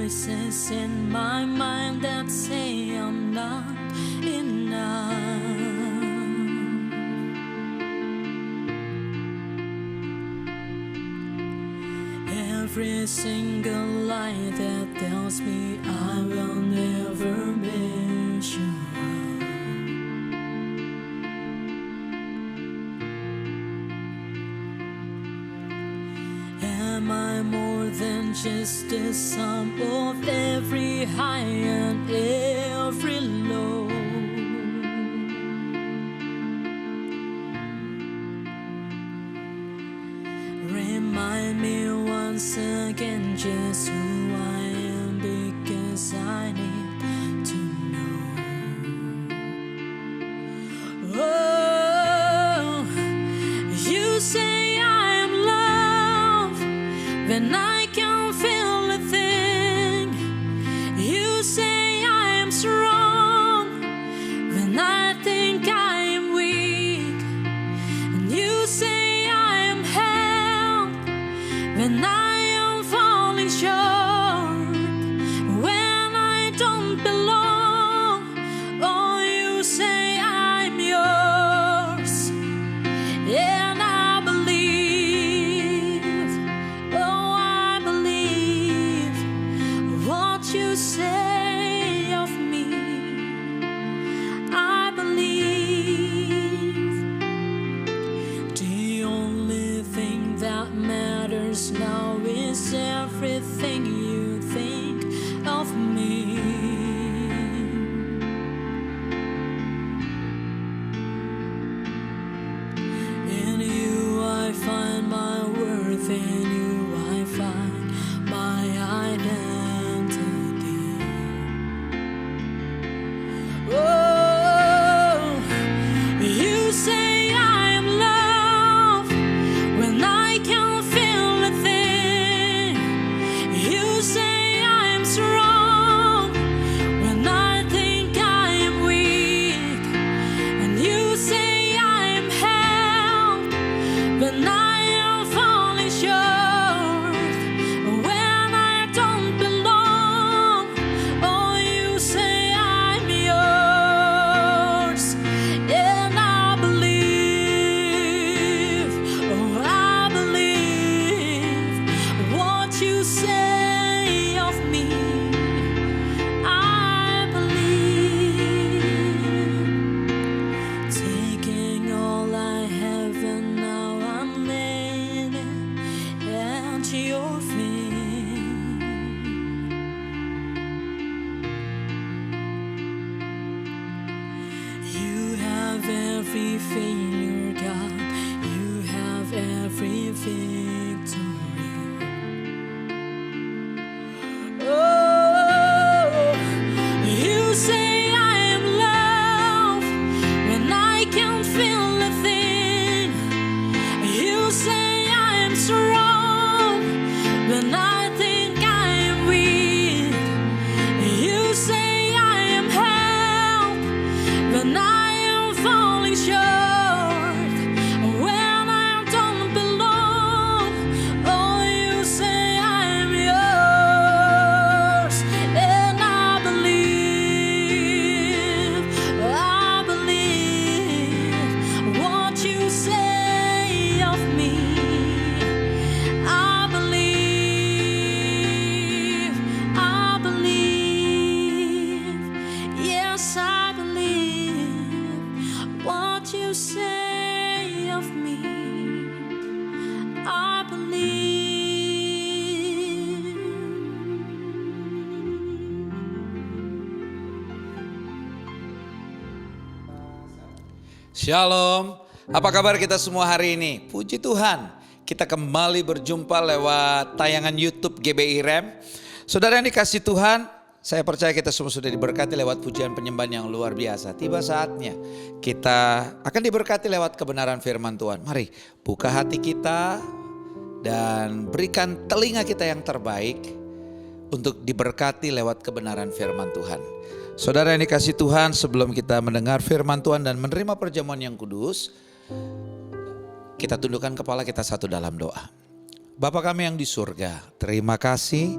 voices in my mind that say I'm not enough. Every single lie that tells me I will never measure up. Am I more than just the sum of every high and every low? Remind me once again just who I am, because I need to know. Oh, you say I am love when I can't feel a thing. You say I am strong when I think I am weak. And you say I am held when I am falling short, when I don't belong. Oh, you say I'm yours, and I believe. Oh, I believe what you say of me. I believe the only thing that matters now is everything you think of me. In you I find my worth, in you I find my identity. Oh, you say I am love when I can't feel a thing. You say I am strong when I think I am weak. And you say I am held when I am falling short, when I don't belong. Oh, you say I'm yours, and I believe. Oh, I believe what you say of me. I believe. Taking all I have and now I'm laying it at your feet. You have every failure, God. You have every victory. Oh, you say I am love when I can't feel a thing. You say I am strong when I think I am weak. You say I am held when I am falling short, when I don't belong. Oh, you say I'm yours, and I believe. I believe what you say of me. I believe. I believe. Yes, I believe what you say of me. I believe. Shalom, apa kabar kita semua hari ini? Puji Tuhan, kita kembali berjumpa lewat tayangan YouTube GBI Rem. Saudara yang dikasih Tuhan, saya percaya kita semua sudah diberkati lewat pujian penyembahan yang luar biasa. Tiba saatnya kita akan diberkati lewat kebenaran firman Tuhan. Mari buka hati kita dan berikan telinga kita yang terbaik untuk diberkati lewat kebenaran firman Tuhan. Saudara yang dikasih Tuhan, sebelum kita mendengar firman Tuhan dan menerima perjamuan yang kudus, kita tundukkan kepala kita satu dalam doa. Bapa kami yang di surga, terima kasih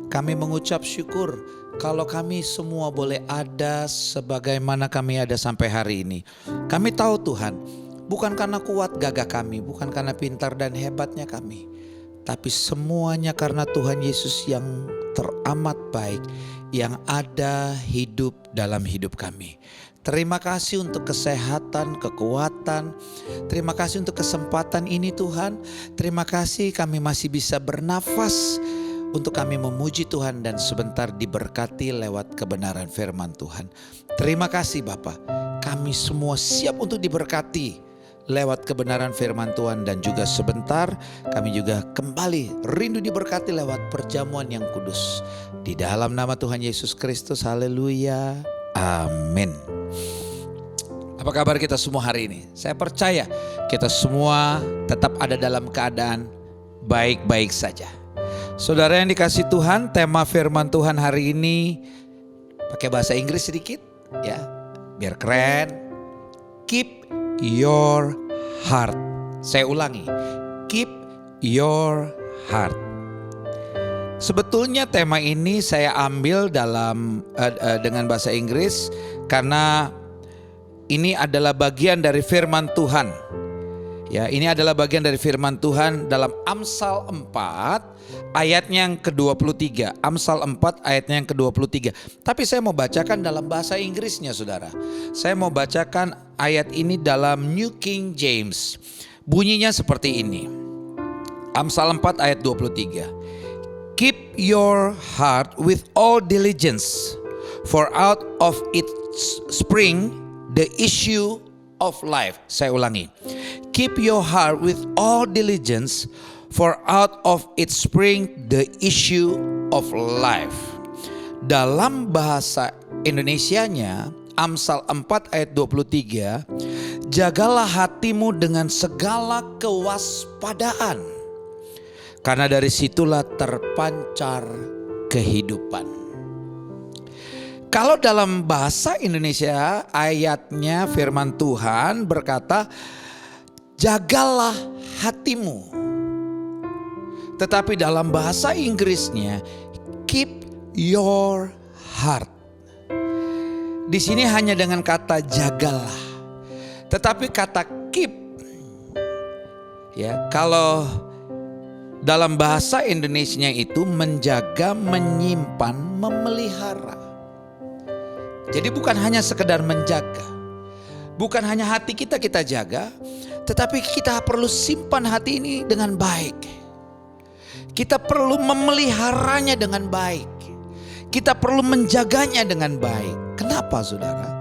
Kami mengucap syukur kalau kami semua boleh ada sebagaimana kami ada sampai hari ini. Kami tahu Tuhan, bukan karena kuat gagah kami, bukan karena pintar dan hebatnya kami, tapi semuanya karena Tuhan Yesus yang teramat baik yang ada hidup dalam hidup kami. Terima kasih untuk kesehatan, kekuatan. Terima kasih untuk kesempatan ini Tuhan. Terima kasih kami masih bisa bernafas untuk kami memuji Tuhan dan sebentar diberkati lewat kebenaran firman Tuhan. Terima kasih Bapa. Kami semua siap untuk diberkati lewat kebenaran firman Tuhan dan juga sebentar kami juga kembali rindu diberkati lewat perjamuan yang kudus. Di dalam nama Tuhan Yesus Kristus, haleluya, amin. Apa kabar kita semua hari ini? Saya percaya kita semua tetap ada dalam keadaan baik-baik saja. Saudara yang dikasih Tuhan, tema firman Tuhan hari ini pakai bahasa Inggris sedikit ya, biar keren. Keep your heart. Saya ulangi, keep your heart. Sebetulnya tema ini saya ambil dengan bahasa Inggris karena ini adalah bagian dari firman Tuhan. Ya, ini adalah bagian dari firman Tuhan dalam Amsal 4 ayatnya yang ke-23. Amsal 4 ayatnya yang ke-23. Tapi saya mau bacakan dalam bahasa Inggrisnya Saudara. Saya mau bacakan ayat ini dalam New King James. Bunyinya seperti ini. Amsal 4 ayat 23. Keep your heart with all diligence, for out of its spring the issue of life. Saya ulangi. Keep your heart with all diligence, for out of its spring the issue of life. Dalam bahasa Indonesianya, Amsal 4 ayat 23, jagalah hatimu dengan segala kewaspadaan, karena dari situlah terpancar kehidupan. Kalau dalam bahasa Indonesia ayatnya firman Tuhan berkata jagalah hatimu. Tetapi dalam bahasa Inggrisnya keep your heart. Di sini hanya dengan kata jagalah. Tetapi kata keep ya, kalau dalam bahasa Indonesianya itu menjaga, menyimpan, memelihara. Jadi bukan hanya sekedar menjaga. Bukan hanya hati kita jaga, tetapi kita perlu simpan hati ini dengan baik. Kita perlu memeliharanya dengan baik. Kita perlu menjaganya dengan baik. Kenapa Saudara?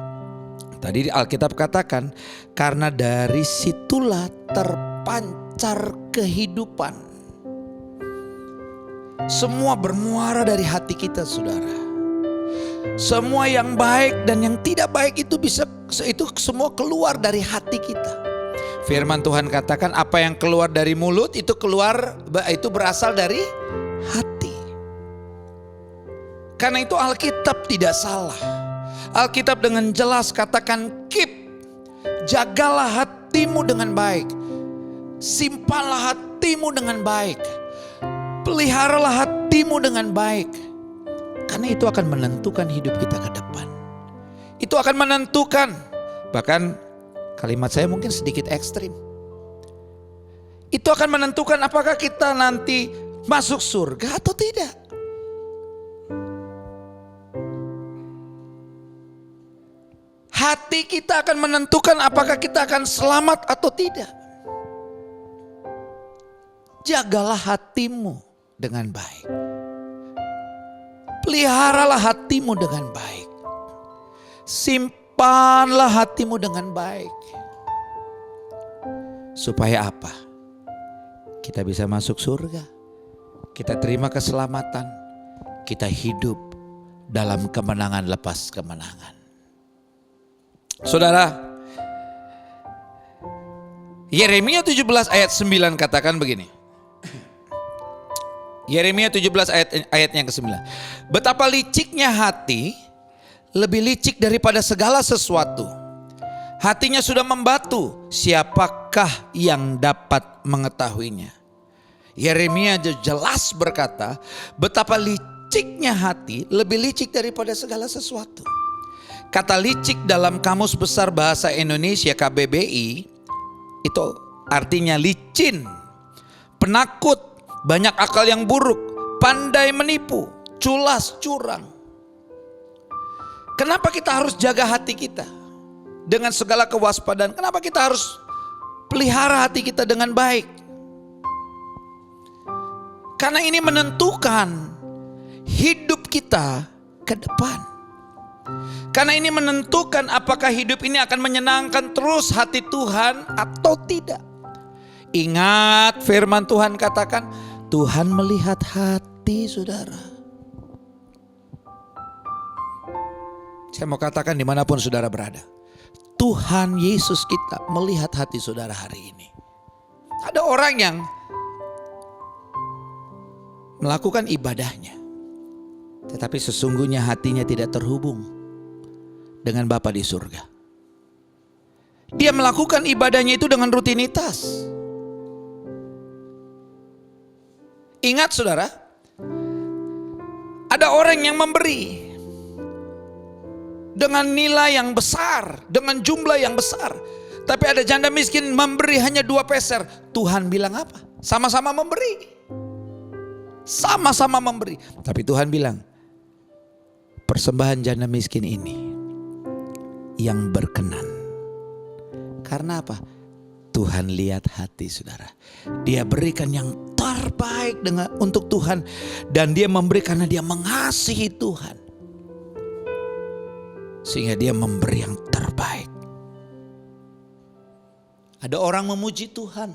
Tadi Alkitab katakan karena dari situlah terpancar kehidupan. Semua bermuara dari hati kita Saudara. Semua yang baik dan yang tidak baik itu semua keluar dari hati kita. Firman Tuhan katakan apa yang keluar dari mulut itu berasal dari hati. Karena itu Alkitab tidak salah. Alkitab dengan jelas katakan keep, jagalah hatimu dengan baik. Simpanlah hatimu dengan baik. Peliharalah hatimu dengan baik. Karena itu akan menentukan hidup kita ke depan. Itu akan menentukan. Bahkan kalimat saya mungkin sedikit ekstrim. Itu akan menentukan apakah kita nanti masuk surga atau tidak. Hati kita akan menentukan apakah kita akan selamat atau tidak. Jagalah hatimu dengan baik. Peliharalah hatimu dengan baik. Simpanlah hatimu dengan baik. Supaya apa? Kita bisa masuk surga. Kita terima keselamatan. Kita hidup dalam kemenangan lepas kemenangan. Saudara, Yeremia 17 ayat 9 katakan begini. Yeremia 17 ayatnya yang ke-9. Betapa liciknya hati, lebih licik daripada segala sesuatu. Hatinya sudah membatu, siapakah yang dapat mengetahuinya? Yeremia jelas berkata, betapa licik liciknya hati lebih licik daripada segala sesuatu. Kata licik dalam Kamus Besar Bahasa Indonesia KBBI itu artinya licin, penakut, banyak akal yang buruk, pandai menipu, culas, curang. Kenapa kita harus jaga hati kita dengan segala kewaspadaan? Kenapa kita harus pelihara hati kita dengan baik? Karena ini menentukan hidup kita ke depan. Karena ini menentukan apakah hidup ini akan menyenangkan terus hati Tuhan atau tidak. Ingat firman Tuhan katakan, Tuhan melihat hati saudara. Saya mau katakan dimanapun saudara berada, Tuhan Yesus kita melihat hati saudara hari ini. Ada orang yang melakukan ibadahnya, tetapi sesungguhnya hatinya tidak terhubung dengan Bapa di surga. Dia melakukan ibadahnya itu dengan rutinitas. Ingat saudara, ada orang yang memberi dengan nilai yang besar, dengan jumlah yang besar. Tapi ada janda miskin memberi hanya 2 peser. Tuhan bilang apa? Sama-sama memberi. Sama-sama memberi. Tapi Tuhan bilang, persembahan janda miskin ini yang berkenan. Karena apa? Tuhan lihat hati saudara. Dia berikan yang terbaik untuk Tuhan. Dan dia memberi karena dia mengasihi Tuhan. Sehingga dia memberi yang terbaik. Ada orang memuji Tuhan.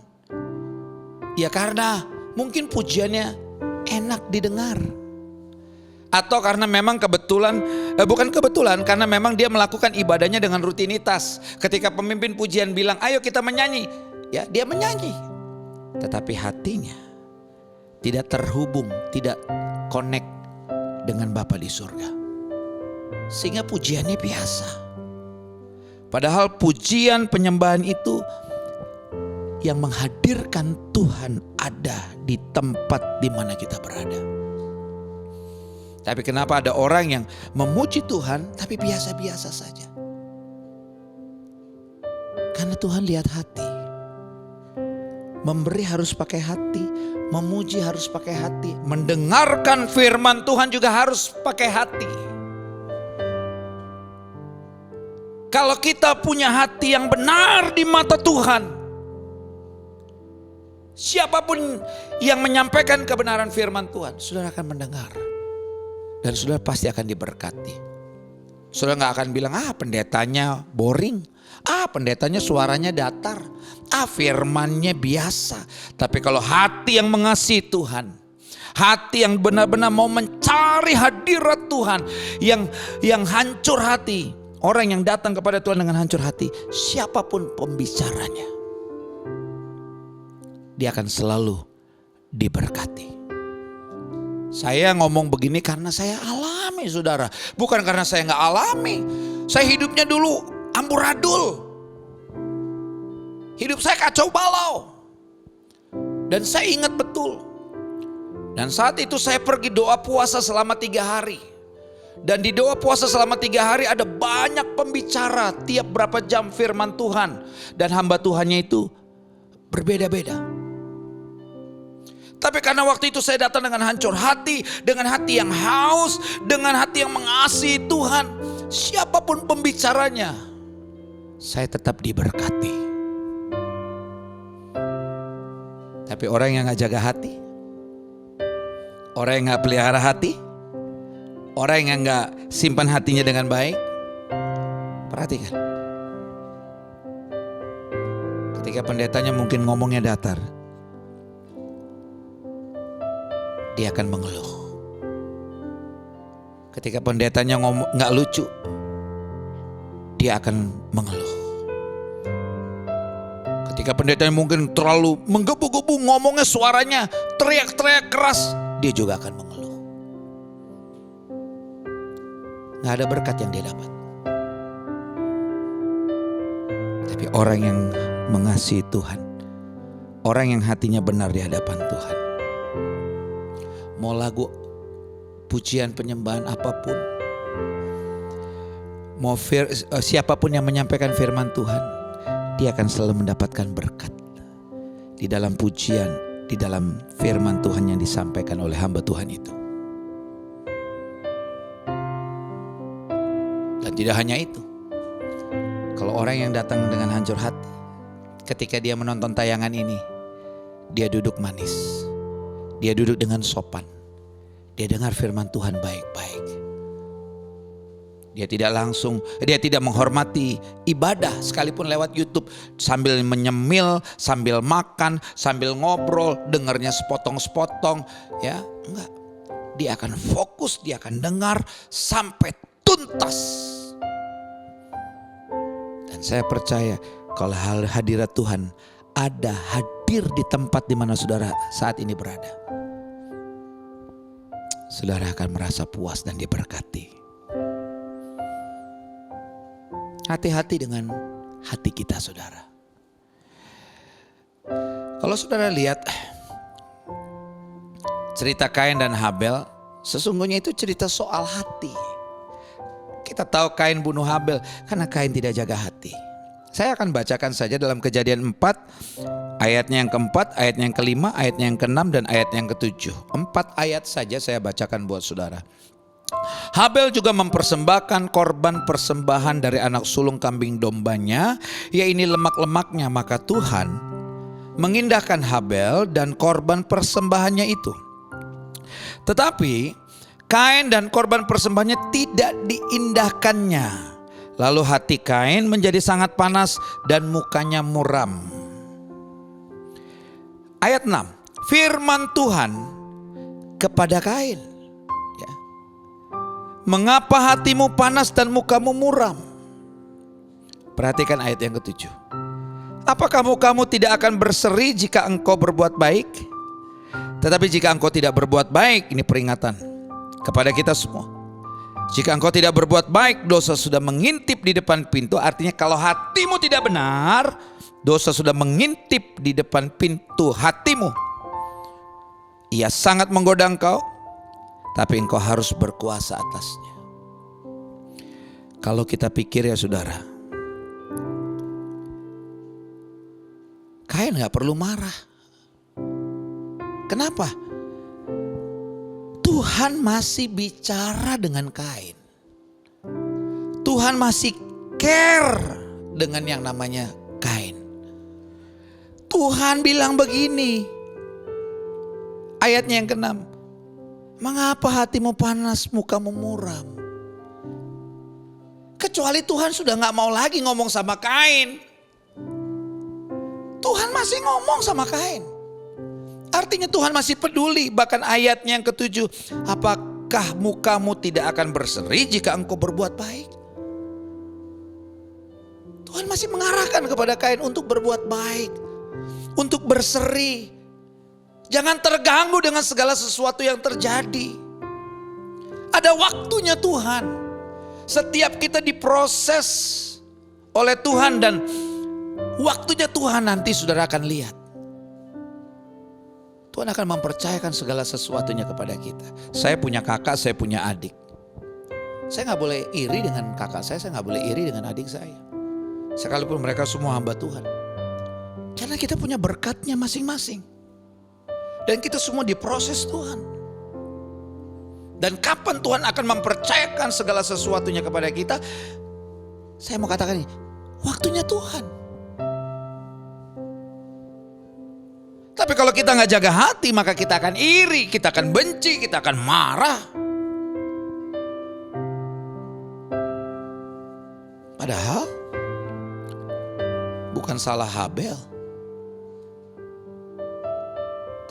Ya karena mungkin pujiannya enak didengar. Atau karena memang bukan kebetulan, karena memang dia melakukan ibadahnya dengan rutinitas. Ketika pemimpin pujian bilang, ayo kita menyanyi, ya dia menyanyi. Tetapi hatinya tidak terhubung, tidak connect dengan Bapa di surga. Sehingga pujiannya biasa. Padahal pujian penyembahan itu yang menghadirkan Tuhan ada di tempat di mana kita berada. Tapi kenapa ada orang yang memuji Tuhan tapi biasa-biasa saja? Karena Tuhan lihat hati. Memberi harus pakai hati, memuji harus pakai hati, mendengarkan firman Tuhan juga harus pakai hati. Kalau kita punya hati yang benar di mata Tuhan, siapapun yang menyampaikan kebenaran firman Tuhan, saudara akan mendengar. Dan saudara pasti akan diberkati. Saudara gak akan bilang, pendetanya boring. Pendetanya suaranya datar. Firmannya biasa. Tapi kalau hati yang mengasihi Tuhan, hati yang benar-benar mau mencari hadirat Tuhan, yang hancur hati, orang yang datang kepada Tuhan dengan hancur hati, siapapun pembicaranya, dia akan selalu diberkati. Saya ngomong begini karena saya alami saudara. Bukan karena saya gak alami. Saya hidupnya dulu amburadul. Hidup saya kacau balau. Dan saya ingat betul. Dan saat itu saya pergi doa puasa selama 3 hari. Dan di doa puasa selama 3 hari ada banyak pembicara tiap berapa jam firman Tuhan. Dan hamba Tuhannya itu berbeda-beda. Tapi karena waktu itu saya datang dengan hancur hati, dengan hati yang haus, dengan hati yang mengasihi Tuhan, siapapun pembicaranya, saya tetap diberkati. Tapi orang yang gak jaga hati, orang yang gak pelihara hati, orang yang gak simpan hatinya dengan baik, perhatikan. Ketika pendetanya mungkin ngomongnya datar, dia akan mengeluh. Ketika pendetanya gak lucu, dia akan mengeluh. Ketika pendetanya mungkin terlalu menggebu-gebu ngomongnya, suaranya teriak-teriak keras, dia juga akan mengeluh. Gak ada berkat yang dia dapat. Tapi orang yang mengasihi Tuhan, orang yang hatinya benar di hadapan Tuhan, mau lagu pujian penyembahan apapun. Siapapun yang menyampaikan firman Tuhan, dia akan selalu mendapatkan berkat. Di dalam pujian, di dalam firman Tuhan yang disampaikan oleh hamba Tuhan itu. Dan tidak hanya itu. Kalau orang yang datang dengan hancur hati, ketika dia menonton tayangan ini, dia duduk manis. Dia duduk dengan sopan. Dia dengar firman Tuhan baik-baik. Dia tidak menghormati ibadah sekalipun lewat YouTube. Sambil menyemil, sambil makan, sambil ngobrol, dengarnya sepotong-sepotong. Ya, enggak. Dia akan fokus, dia akan dengar sampai tuntas. Dan saya percaya kalau hadirat Tuhan ada hadir di tempat di mana saudara saat ini berada, saudara akan merasa puas dan diberkati. Hati-hati dengan hati kita, saudara. Kalau saudara lihat cerita Kain dan Habel, sesungguhnya itu cerita soal hati. Kita tahu Kain bunuh Habel karena Kain tidak jaga hati. Saya akan bacakan saja dalam Kejadian 4, ayatnya yang keempat, ayatnya yang kelima, ayatnya yang keenam, dan ayatnya yang ketujuh. 4 ayat saja saya bacakan buat saudara. Habel juga mempersembahkan korban persembahan dari anak sulung kambing dombanya, yaitu lemak-lemaknya. Maka Tuhan mengindahkan Habel dan korban persembahannya itu. Tetapi Kain dan korban persembahannya tidak diindahkannya. Lalu hati Kain menjadi sangat panas dan mukanya muram. Ayat 6. Firman Tuhan kepada Kain. Mengapa hatimu panas dan mukamu muram? Perhatikan ayat yang ketujuh. Apakah mukamu tidak akan berseri jika engkau berbuat baik? Tetapi jika engkau tidak berbuat baik, ini peringatan kepada kita semua. Jika engkau tidak berbuat baik, dosa sudah mengintip di depan pintu. Artinya kalau hatimu tidak benar, dosa sudah mengintip di depan pintu hatimu. Ia sangat menggoda engkau, tapi engkau harus berkuasa atasnya. Kalau kita pikir ya saudara, Kain gak perlu marah. Kenapa? Tuhan masih bicara dengan Kain. Tuhan masih care dengan yang namanya Kain. Tuhan bilang begini, ayatnya yang ke-6. Mengapa hatimu panas, mukamu muram? Kecuali Tuhan sudah gak mau lagi ngomong sama Kain. Tuhan masih ngomong sama Kain. Artinya Tuhan masih peduli. Bahkan ayatnya yang ke-7. Apakah mukamu tidak akan berseri jika engkau berbuat baik? Tuhan masih mengarahkan kepada Kain untuk berbuat baik. Untuk berseri. Jangan terganggu dengan segala sesuatu yang terjadi. Ada waktunya Tuhan. Setiap kita diproses oleh Tuhan dan waktunya Tuhan nanti saudara akan lihat. Tuhan akan mempercayakan segala sesuatunya kepada kita. Saya punya kakak, saya punya adik. Saya gak boleh iri dengan kakak saya gak boleh iri dengan adik saya. Sekalipun mereka semua hamba Tuhan. Karena kita punya berkatnya masing-masing. Dan kita semua diproses Tuhan. Dan kapan Tuhan akan mempercayakan segala sesuatunya kepada kita? Saya mau katakan ini, waktunya Tuhan. Tapi kalau kita gak jaga hati, maka kita akan iri, kita akan benci, kita akan marah. Padahal bukan salah Habel.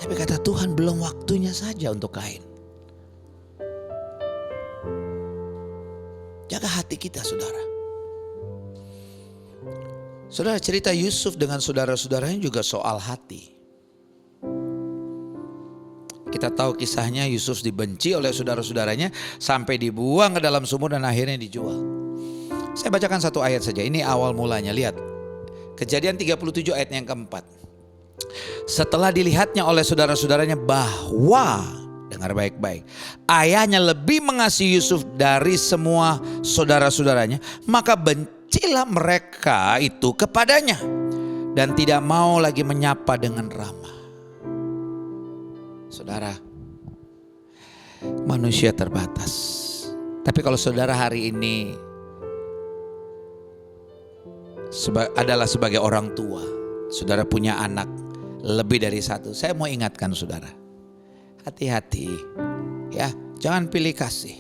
Tapi kata Tuhan belum waktunya saja untuk Kain. Jaga hati kita saudara. Saudara, cerita Yusuf dengan saudara-saudaranya juga soal hati. Kita tahu kisahnya, Yusuf dibenci oleh saudara-saudaranya sampai dibuang ke dalam sumur dan akhirnya dijual. Saya bacakan satu ayat saja, ini awal mulanya, lihat. Kejadian 37 ayat yang keempat. Setelah dilihatnya oleh saudara-saudaranya bahwa Dengar baik-baik. Ayahnya lebih mengasihi Yusuf dari semua saudara-saudaranya. Maka bencilah mereka itu kepadanya. Dan tidak mau lagi menyapa dengan ramah. Saudara, manusia terbatas. Tapi kalau saudara hari ini adalah sebagai orang tua, saudara punya anak lebih dari satu, saya mau ingatkan saudara. Hati-hati ya, jangan pilih kasih.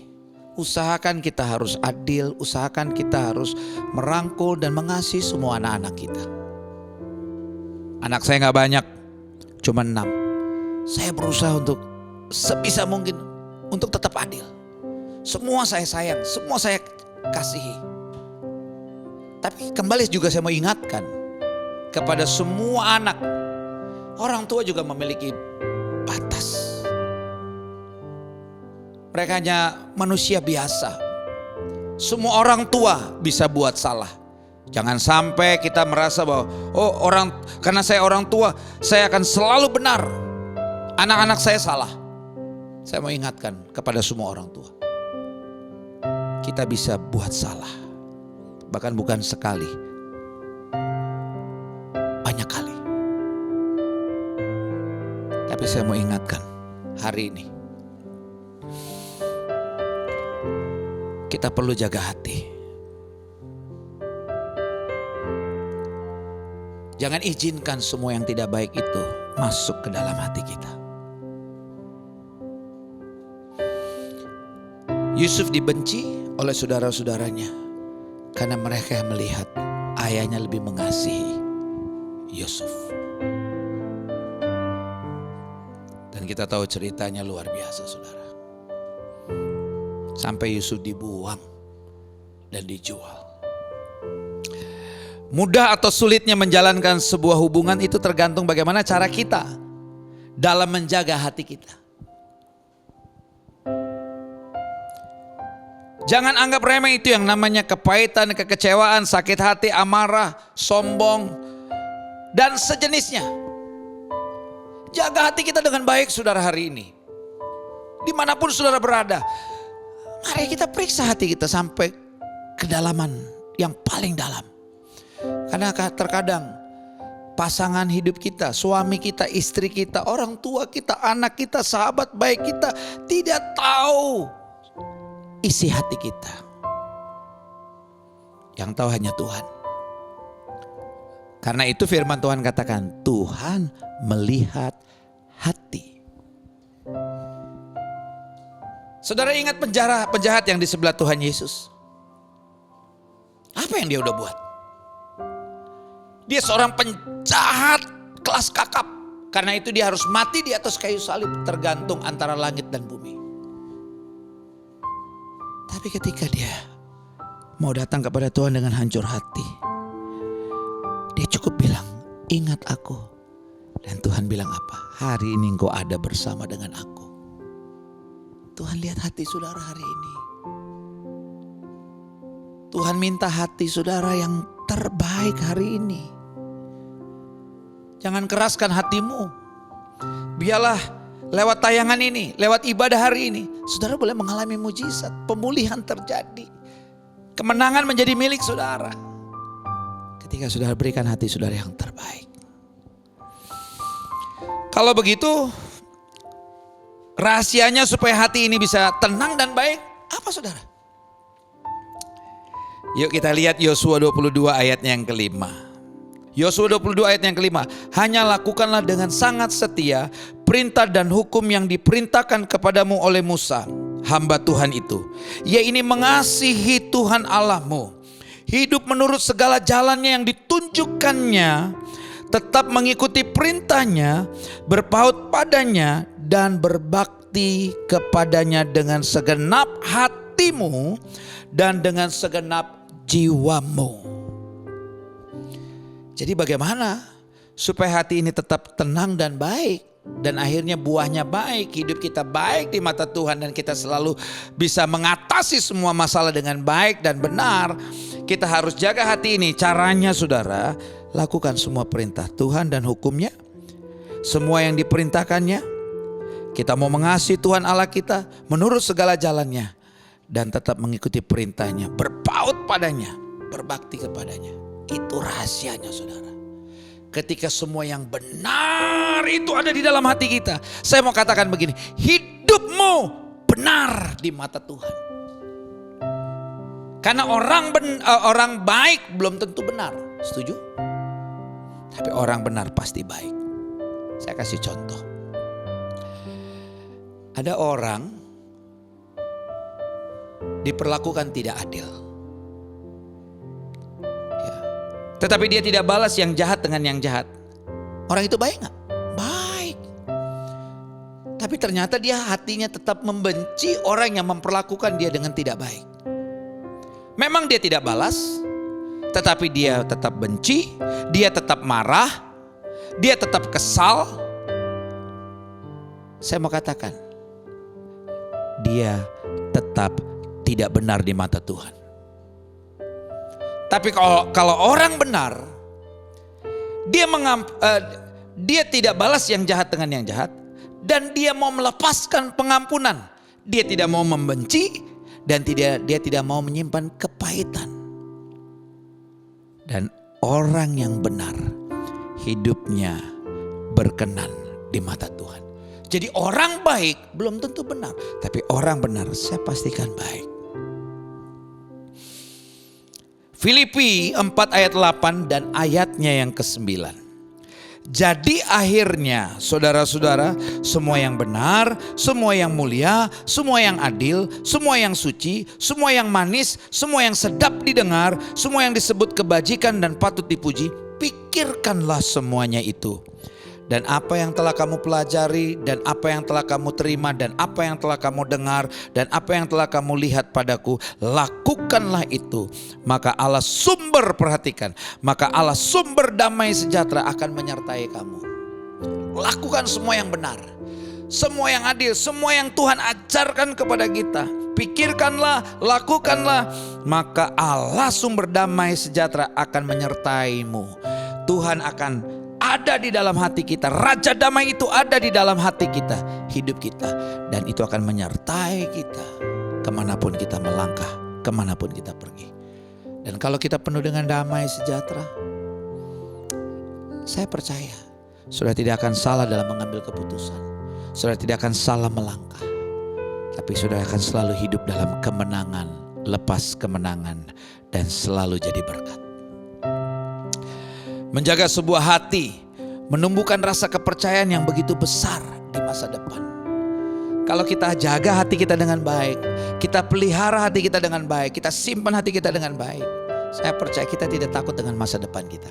Usahakan kita harus adil, usahakan kita harus merangkul dan mengasihi semua anak-anak kita. Anak saya gak banyak, cuma 6. Saya berusaha untuk sebisa mungkin untuk tetap adil. Semua saya sayang, semua saya kasihi. Tapi kembali juga saya mau ingatkan kepada semua anak, orang tua juga memiliki batas. Mereka hanya manusia biasa. Semua orang tua bisa buat salah. Jangan sampai kita merasa bahwa karena saya orang tua, saya akan selalu benar. Anak-anak saya salah. Saya mau ingatkan kepada semua orang tua. Kita bisa buat salah. Bahkan bukan sekali. Banyak kali. Tapi saya mau ingatkan hari ini. Kita perlu jaga hati. Jangan izinkan semua yang tidak baik itu masuk ke dalam hati kita. Yusuf dibenci oleh saudara-saudaranya karena mereka melihat ayahnya lebih mengasihi Yusuf. Dan kita tahu ceritanya luar biasa, saudara. Sampai Yusuf dibuang dan dijual. Mudah atau sulitnya menjalankan sebuah hubungan itu tergantung bagaimana cara kita dalam menjaga hati kita. Jangan anggap remeh itu yang namanya kepahitan, kekecewaan, sakit hati, amarah, sombong, dan sejenisnya. Jaga hati kita dengan baik saudara hari ini. Dimanapun saudara berada. Mari kita periksa hati kita sampai kedalaman yang paling dalam. Karena terkadang pasangan hidup kita, suami kita, istri kita, orang tua kita, anak kita, sahabat baik kita tidak tahu isi hati kita. Yang tahu hanya Tuhan. Karena itu firman Tuhan katakan, Tuhan melihat hati. Saudara ingat penjahat yang di sebelah Tuhan Yesus. Apa yang dia udah buat? Dia seorang penjahat kelas kakap. Karena itu dia harus mati di atas kayu salib, tergantung antara langit dan bumi. Tapi ketika dia mau datang kepada Tuhan dengan hancur hati, dia cukup bilang, ingat aku. Dan Tuhan bilang apa? Hari ini engkau ada bersama dengan aku. Tuhan lihat hati saudara hari ini. Tuhan minta hati saudara yang terbaik hari ini. Jangan keraskan hatimu. Biarlah lewat tayangan ini, lewat ibadah hari ini, saudara boleh mengalami mujizat, pemulihan terjadi. Kemenangan menjadi milik saudara. Ketika saudara berikan hati saudara yang terbaik. Kalau begitu, rahasianya supaya hati ini bisa tenang dan baik, apa saudara? Yuk kita lihat Yosua 22 ayatnya yang kelima. Yosua 22 ayat yang kelima. Hanya lakukanlah dengan sangat setia perintah dan hukum yang diperintahkan kepadamu oleh Musa, hamba Tuhan itu. Yaitu mengasihi Tuhan Allahmu. Hidup menurut segala jalannya yang ditunjukkannya. Tetap mengikuti perintahnya, berpaut padanya, dan berbakti kepadanya dengan segenap hatimu dan dengan segenap jiwamu. Jadi bagaimana supaya hati ini tetap tenang dan baik, dan akhirnya buahnya baik, hidup kita baik di mata Tuhan, dan kita selalu bisa mengatasi semua masalah dengan baik dan benar. Kita harus jaga hati ini. Caranya saudara, lakukan semua perintah Tuhan dan hukumnya. Semua yang diperintahkannya Kita mau mengasihi Tuhan Allah kita menurut segala jalannya. Dan tetap mengikuti perintahnya, berpaut padanya, berbakti kepadanya. Itu rahasianya saudara. Ketika semua yang benar itu ada di dalam hati kita. Saya mau katakan begini, hidupmu benar di mata Tuhan. Karena orang baik belum tentu benar, setuju? Tapi orang benar pasti baik. Saya kasih contoh. Ada orang diperlakukan tidak adil. Ya. Tetapi dia tidak balas yang jahat dengan yang jahat. Orang itu baik gak? Baik. Tapi ternyata dia hatinya tetap membenci orang yang memperlakukan dia dengan tidak baik. Memang dia tidak balas, tetapi dia tetap benci, dia tetap marah, dia tetap kesal. Saya mau katakan, dia tetap tidak benar di mata Tuhan. Tapi kalau orang benar, dia tidak balas yang jahat dengan yang jahat, dan dia mau melepaskan pengampunan. Dia tidak mau membenci dan dia tidak mau menyimpan kepahitan. Dan orang yang benar hidupnya berkenan di mata Tuhan. Jadi orang baik belum tentu benar, tapi orang benar saya pastikan baik. Filipi 4 ayat 8 dan ayatnya yang ke-9. Jadi akhirnya saudara-saudara, semua yang benar, semua yang mulia, semua yang adil, semua yang suci, semua yang manis, semua yang sedap didengar, semua yang disebut kebajikan dan patut dipuji, pikirkanlah semuanya itu. Dan apa yang telah kamu pelajari, dan apa yang telah kamu terima, dan apa yang telah kamu dengar, dan apa yang telah kamu lihat padaku, lakukanlah itu. Maka Allah sumber, perhatikan, maka Allah sumber damai sejahtera akan menyertai kamu. Lakukan semua yang benar, semua yang adil, semua yang Tuhan ajarkan kepada kita. Pikirkanlah, lakukanlah, maka Allah sumber damai sejahtera akan menyertaimu. Tuhan akan ada di dalam hati kita. Raja damai itu ada di dalam hati kita, hidup kita. Dan itu akan menyertai kita kemanapun kita melangkah, kemanapun kita pergi. Dan kalau kita penuh dengan damai sejahtera, saya percaya saudara tidak akan salah dalam mengambil keputusan. Saudara tidak akan salah melangkah. Tapi saudara akan selalu hidup dalam kemenangan, lepas kemenangan, dan selalu jadi berkat. Menjaga sebuah hati menumbuhkan rasa kepercayaan yang begitu besar di masa depan. Kalau kita jaga hati kita dengan baik, kita pelihara hati kita dengan baik, kita simpan hati kita dengan baik, saya percaya kita tidak takut dengan masa depan kita.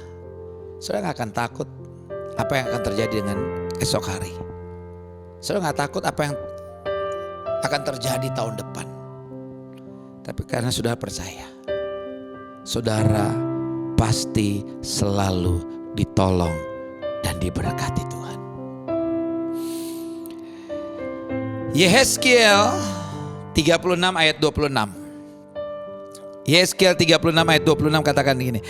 Saudara gak akan takut apa yang akan terjadi dengan esok hari. Saudara gak takut apa yang akan terjadi tahun depan. Tapi karena saudara percaya, saudara pasti selalu ditolong dan diberkati Tuhan. Yehezkiel 36 ayat 26. Yehezkiel 36 ayat 26 katakan begini.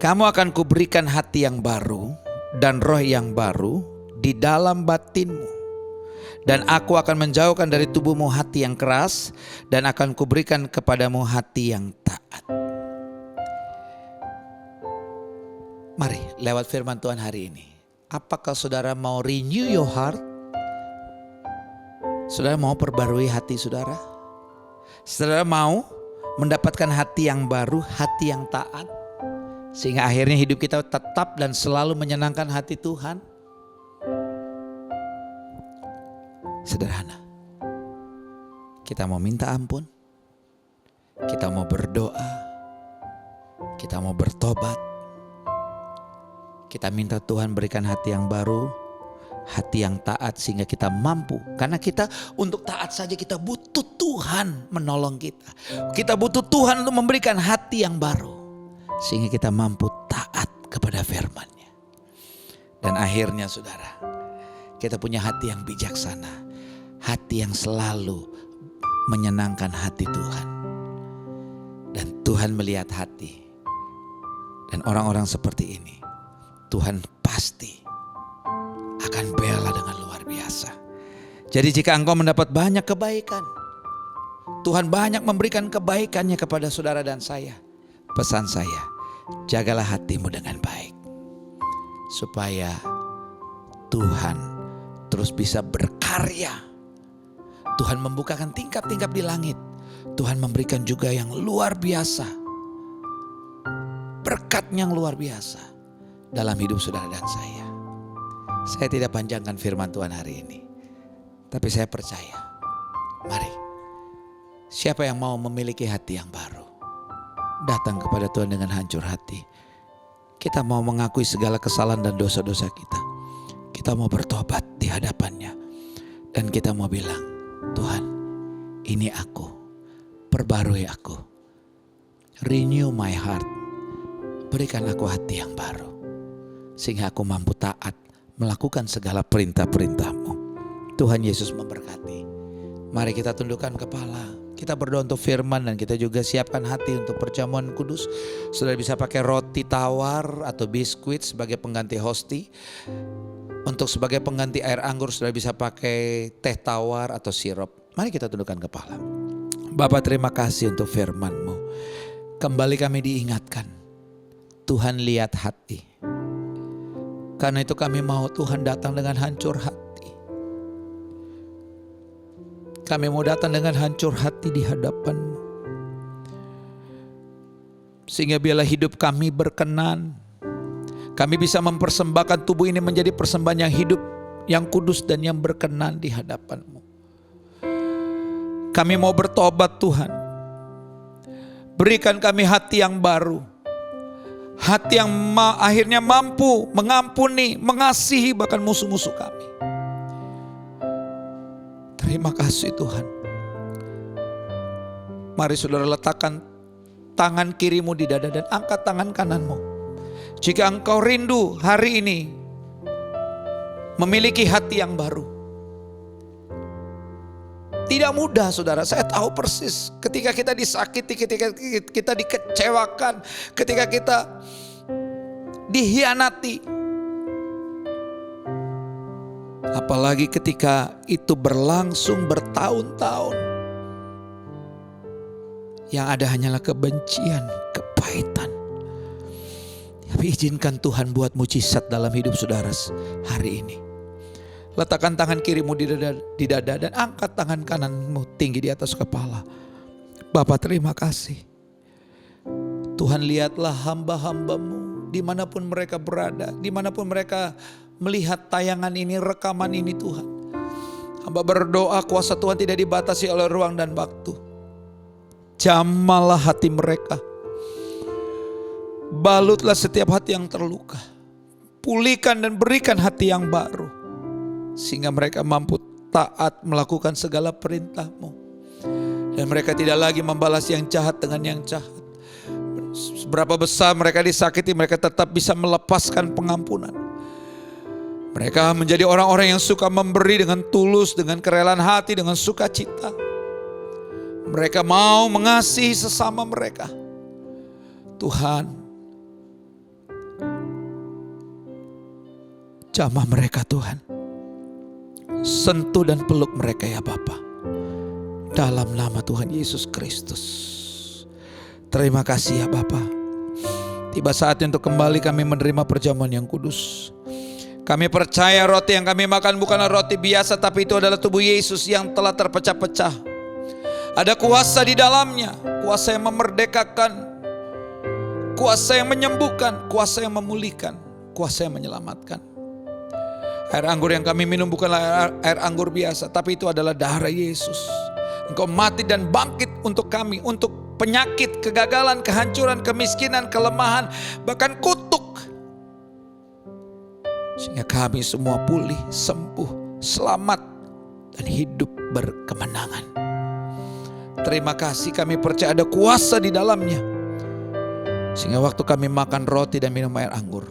Kamu akan kuberikan hati yang baru dan roh yang baru di dalam batinmu. Dan aku akan menjauhkan dari tubuhmu hati yang keras dan akan kuberikan kepadamu hati yang taat. Mari lewat firman Tuhan hari ini. Apakah saudara mau renew your heart? Saudara mau perbarui hati saudara? Saudara mau mendapatkan hati yang baru, hati yang taat? Sehingga akhirnya hidup kita tetap dan selalu menyenangkan hati Tuhan? Sederhana. Kita mau minta ampun. Kita mau berdoa. Kita mau bertobat. Kita minta Tuhan berikan hati yang baru, hati yang taat sehingga kita mampu. Karena kita untuk taat saja kita butuh Tuhan menolong kita. Kita butuh Tuhan untuk memberikan hati yang baru. Sehingga kita mampu taat kepada firman-Nya. Dan akhirnya saudara, kita punya hati yang bijaksana. Hati yang selalu menyenangkan hati Tuhan. Dan Tuhan melihat hati. Dan orang-orang seperti ini Tuhan pasti akan bela dengan luar biasa. Jadi jika engkau mendapat banyak kebaikan, Tuhan banyak memberikan kebaikannya kepada saudara dan saya. Pesan saya, jagalah hatimu dengan baik. Supaya Tuhan terus bisa berkarya. Tuhan membukakan tingkap-tingkap di langit. Tuhan memberikan juga yang luar biasa. Berkat yang luar biasa dalam hidup saudara dan saya. Saya tidak panjangkan firman Tuhan hari ini. Tapi saya percaya, mari, siapa yang mau memiliki hati yang baru, datang kepada Tuhan dengan hancur hati. Kita mau mengakui segala kesalahan dan dosa-dosa kita. Kita mau bertobat di hadapannya. Dan kita mau bilang, Tuhan, ini aku, perbarui aku. Renew my heart. Berikan aku hati yang baru. Sehingga aku mampu taat melakukan segala perintah-perintah-Mu. Tuhan Yesus memberkati. Mari kita tundukkan kepala. Kita berdoa untuk firman dan kita juga siapkan hati untuk perjamuan kudus. Saudara bisa pakai roti tawar atau biskuit sebagai pengganti hosti. Untuk sebagai pengganti air anggur saudara bisa pakai teh tawar atau sirup. Mari kita tundukkan kepala. Bapa, terima kasih untuk firman-Mu. Kembali kami diingatkan. Tuhan lihat hati. Karena itu kami mau Tuhan datang dengan hancur hati. Kami mau datang dengan hancur hati di hadapan-Mu. Sehingga biarlah hidup kami berkenan. Kami bisa mempersembahkan tubuh ini menjadi persembahan yang hidup, yang kudus dan yang berkenan di hadapan-Mu. Kami mau bertobat Tuhan. Berikan kami hati yang baru. Hati yang akhirnya mampu mengampuni, mengasihi bahkan musuh-musuh kami. Terima kasih Tuhan. Mari saudara letakkan tangan kirimu di dada dan angkat tangan kananmu. Jika engkau rindu hari ini memiliki hati yang baru. Tidak mudah saudara, saya tahu persis ketika kita disakiti, ketika kita dikecewakan, ketika kita dihianati. Apalagi ketika itu berlangsung bertahun-tahun. Yang ada hanyalah kebencian, kepahitan. Tapi izinkan Tuhan buat mujizat dalam hidup saudara hari ini. Letakkan tangan kirimu di dada dan angkat tangan kananmu tinggi di atas kepala. Bapa, terima kasih. Tuhan, lihatlah hamba-hamba-Mu dimanapun mereka berada, dimanapun mereka melihat tayangan ini, rekaman ini Tuhan. Hamba berdoa kuasa Tuhan tidak dibatasi oleh ruang dan waktu. Jamahlah hati mereka. Balutlah setiap hati yang terluka. Pulihkan dan berikan hati yang baru. Sehingga mereka mampu taat melakukan segala perintah-Mu. Dan mereka tidak lagi membalas yang jahat dengan yang jahat. Seberapa besar mereka disakiti, mereka tetap bisa melepaskan pengampunan. Mereka menjadi orang-orang yang suka memberi dengan tulus, dengan kerelaan hati, dengan sukacita. Mereka mau mengasihi sesama mereka. Tuhan, jamah mereka Tuhan. Sentuh dan peluk mereka ya Bapa. Dalam nama Tuhan Yesus Kristus. Terima kasih ya Bapa. Tiba saatnya untuk kembali kami menerima perjamuan yang kudus. Kami percaya roti yang kami makan bukanlah roti biasa, tapi itu adalah tubuh Yesus yang telah terpecah-pecah. Ada kuasa di dalamnya, kuasa yang memerdekakan, kuasa yang menyembuhkan, kuasa yang memulihkan, kuasa yang menyelamatkan. Air anggur yang kami minum bukanlah air anggur biasa, tapi itu adalah darah Yesus. Engkau mati dan bangkit untuk kami, untuk penyakit, kegagalan, kehancuran, kemiskinan, kelemahan, bahkan kutuk. Sehingga kami semua pulih, sembuh, selamat, dan hidup berkemenangan. Terima kasih, kami percaya ada kuasa di dalamnya. Sehingga waktu kami makan roti dan minum air anggur,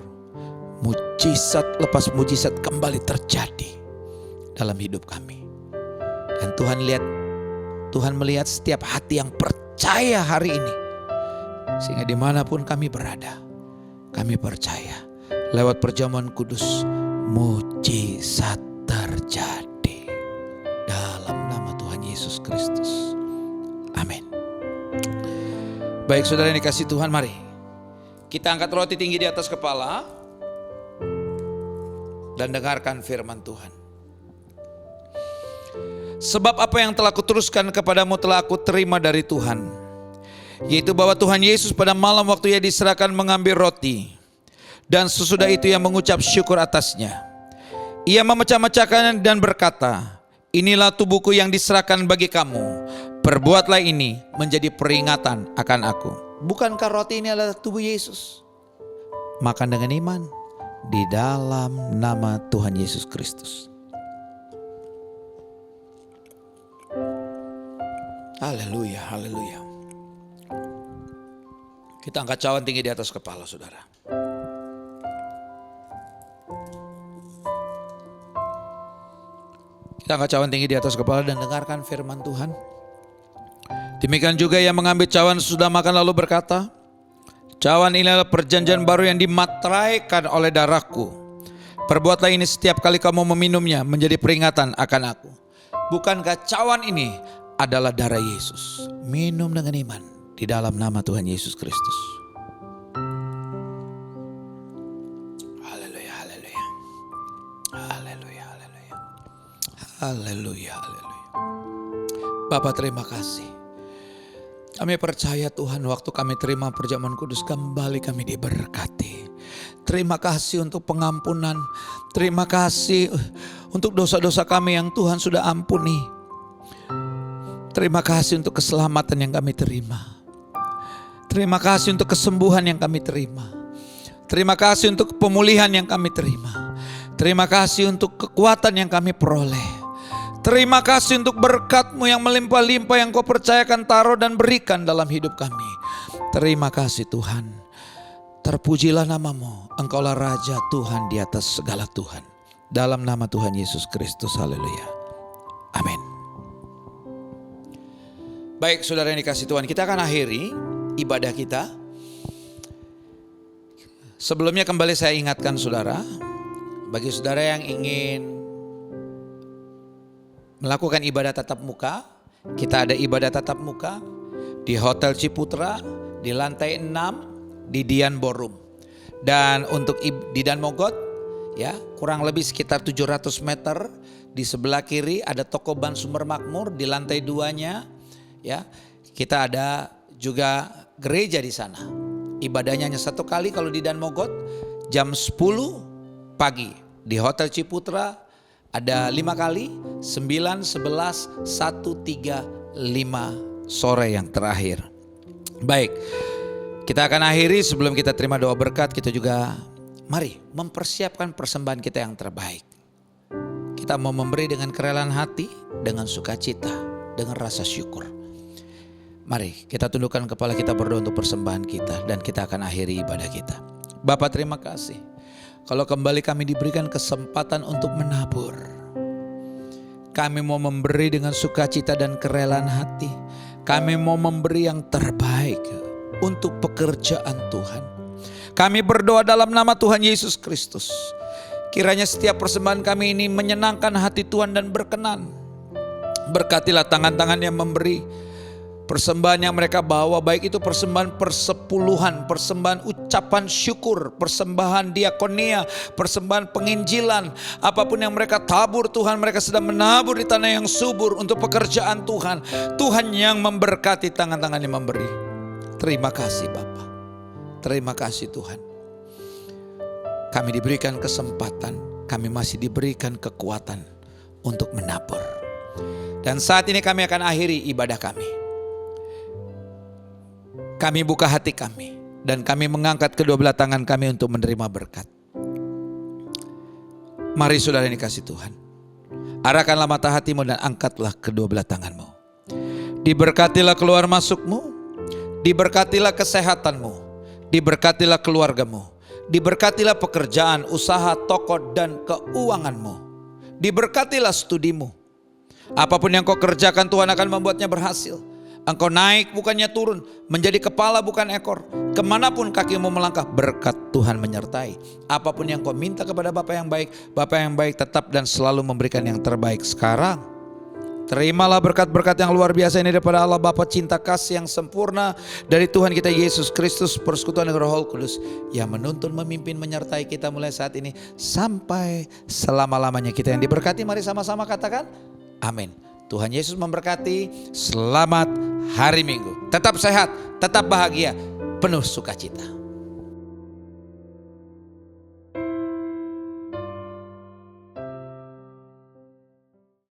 mujizat lepas mujizat kembali terjadi dalam hidup kami. Dan Tuhan melihat setiap hati yang percaya hari ini. Sehingga dimanapun kami berada, kami percaya lewat perjamuan kudus, mujizat terjadi. Baik saudara yang dikasih Tuhan, mari kita angkat roti tinggi di atas kepala dan dengarkan firman Tuhan. Sebab apa yang telah kuteruskan kepadamu telah aku terima dari Tuhan, yaitu bahwa Tuhan Yesus pada malam waktu ia diserahkan mengambil roti, dan sesudah itu ia mengucap syukur atasnya. Ia memecah-mecahkan dan berkata, inilah tubuhku yang diserahkan bagi kamu. Perbuatlah ini menjadi peringatan akan aku. Bukankah roti ini adalah tubuh Yesus? Makan dengan iman di dalam nama Tuhan Yesus Kristus. Haleluya, haleluya. Kita angkat cawan tinggi di atas kepala saudara. Kita angkat cawan tinggi di atas kepala dan dengarkan firman Tuhan. Demikian juga yang mengambil cawan sudah makan lalu berkata, cawan ini adalah perjanjian baru yang dimateraikan oleh darahku. Perbuatlah ini setiap kali kamu meminumnya menjadi peringatan akan aku. Bukankah cawan ini adalah darah Yesus? Minum dengan iman di dalam nama Tuhan Yesus Kristus. Haleluya, haleluya. Haleluya, haleluya. Haleluya, haleluya. Bapa, terima kasih. Kami percaya Tuhan, waktu kami terima perjamuan kudus kembali kami diberkati. Terima kasih untuk pengampunan. Terima kasih untuk dosa-dosa kami yang Tuhan sudah ampuni. Terima kasih untuk keselamatan yang kami terima. Terima kasih untuk kesembuhan yang kami terima. Terima kasih untuk pemulihan yang kami terima. Terima kasih untuk kekuatan yang kami peroleh. Terima kasih untuk berkat-Mu yang melimpah-limpah yang Kau percayakan, taruh dan berikan dalam hidup kami. Terima kasih Tuhan. Terpujilah nama-Mu. Engkaulah Raja Tuhan di atas segala Tuhan. Dalam nama Tuhan Yesus Kristus. Haleluya. Amin. Baik saudara yang dikasih Tuhan, kita akan akhiri ibadah kita. Sebelumnya kembali saya ingatkan saudara, bagi saudara yang ingin melakukan ibadah tatap muka, kita ada ibadah tatap muka di Hotel Ciputra di lantai 6 di Dian Ballroom. Dan untuk di Dan Mogot ya, kurang lebih sekitar 700 meter di sebelah kiri ada toko Ban Sumber Makmur di lantai 2-nya ya. Kita ada juga gereja di sana. Ibadahnya hanya satu kali kalau di Dan Mogot, jam 10 pagi. Di Hotel Ciputra ada 5 kali, 9, 11, 1, 3, 5 sore yang terakhir. Baik, kita akan akhiri sebelum kita terima doa berkat. Kita juga mari mempersiapkan persembahan kita yang terbaik. Kita mau memberi dengan kerelaan hati, dengan sukacita, dengan rasa syukur. Mari kita tundukkan kepala kita, berdoa untuk persembahan kita, dan kita akan akhiri ibadah kita. Bapa, terima kasih kalau kembali kami diberikan kesempatan untuk menabur. Kami mau memberi dengan sukacita dan kerelaan hati. Kami mau memberi yang terbaik untuk pekerjaan Tuhan. Kami berdoa dalam nama Tuhan Yesus Kristus. Kiranya setiap persembahan kami ini menyenangkan hati Tuhan dan berkenan. Berkatilah tangan-tangan yang memberi persembahan yang mereka bawa, baik itu persembahan persepuluhan, persembahan ucapan syukur, persembahan diakonia, persembahan penginjilan, apapun yang mereka tabur Tuhan, mereka sedang menabur di tanah yang subur untuk pekerjaan Tuhan. Tuhan yang memberkati tangan-tangan yang memberi. Terima kasih Bapa. Terima kasih Tuhan. Kami diberikan kesempatan, kami masih diberikan kekuatan untuk menabur. Dan saat ini kami akan akhiri ibadah kami. Kami buka hati kami dan kami mengangkat kedua belah tangan kami untuk menerima berkat. Mari saudara yang dikasih Tuhan, arahkanlah mata hatimu dan angkatlah kedua belah tanganmu. Diberkatilah keluar masukmu, diberkatilah kesehatanmu, diberkatilah keluargamu, diberkatilah pekerjaan, usaha, toko dan keuanganmu, diberkatilah studimu. Apapun yang kau kerjakan Tuhan akan membuatnya berhasil. Engkau naik bukannya turun, menjadi kepala bukan ekor. Kemanapun kakimu melangkah, berkat Tuhan menyertai. Apapun yang kau minta kepada Bapa yang baik tetap dan selalu memberikan yang terbaik sekarang, Terimalah berkat-berkat yang luar biasa ini daripada Allah Bapa, cinta kasih yang sempurna dari Tuhan kita Yesus Kristus, persekutuan dengan Roh Kudus yang menuntun, memimpin, menyertai kita mulai saat ini sampai selama-lamanya. Kita yang diberkati, mari sama-sama katakan amin. Tuhan Yesus memberkati. Selamat hari Minggu. Tetap sehat, tetap bahagia, penuh sukacita.